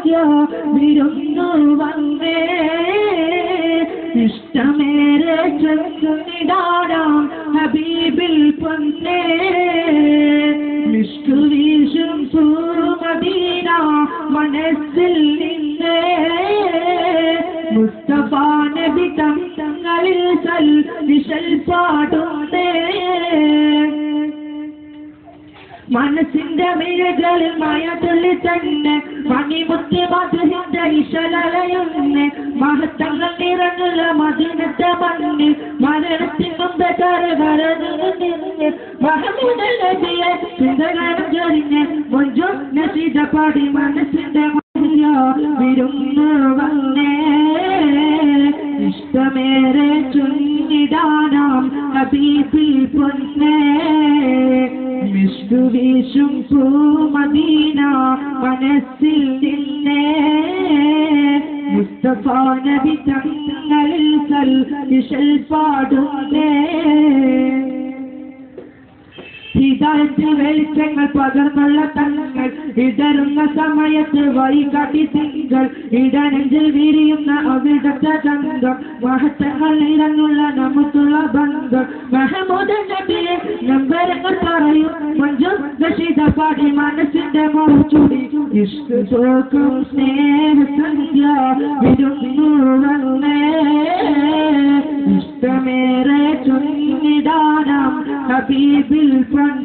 സന്ധ്യ വിരുന്നു വന്നേ ഇഷ്ടമേറെ ചെന്നിടാടാം ഹബീബിൽ പൊന്നേ മിഷ്കു വീശും സൂമദീന മനസ്സിൽ നിന്നേ മുസ്തഫ നബി തങ്ങളിൽ വിശൽ പാടുന്നേ മനസ്സിന്റെ മിഴകളിൽ മയതുള്ളി തന്നെ മണിമുത്തി മധുഹിന്റെ ഇശലയുന്നേ മഹത്തങ്ങൾ നിറഞ്ഞുള്ള മദീനത്തെ മണ്ണിൽ മരണത്തിൻ മുമ്പ് കരകരഞ്ഞ് മഹമൂദ് നബിയെ സുന്ദരം ചൊരിഞ്ഞ് മൊഞ്ചു നസീദ പാടി മനസ്സിന്റെ വിരുന്നു വന്നേ ഇഷ്ടമേറെ ചൊല്ലിടാനാം ഹബീബിൽ പൊന്നേ മിഷ്കു വീശും പൂമദീന മനസ്സിൽ നിന്നേ മുസ്തഫ നബി തങ്ങളിൽ വിശൽ പാടുന്നേ ഹിദായത്തിൽ വെളിച്ചങ്ങൾ പകർന്നുള്ള തങ്ങൾ ഇടറുന്ന സമയത്ത് വഴികാട്ടി തിങ്കൾ ഇടനെഞ്ചിൽ വിരിയുന്ന അവിടത്തെ ഗന്ധം മഹത്വങ്ങൾ നിറഞ്ഞുള്ള നമുക്കുള്ള ബന്ധം മഹമൂദ് നബിയെ നമ്പരങ്ങൾ പറയും മഞ്ജു നശീദ പാടി മനസ്സിന്റെ മോചുടി ഇഷ്ക് ചോക്കും സ്നേഹസന്ധ്യ വിരുന്നു വന്നേ ഇഷ്ടമേറെ ചൊല്ലിടാനാം ഹബീബിൽ പൊന്നേ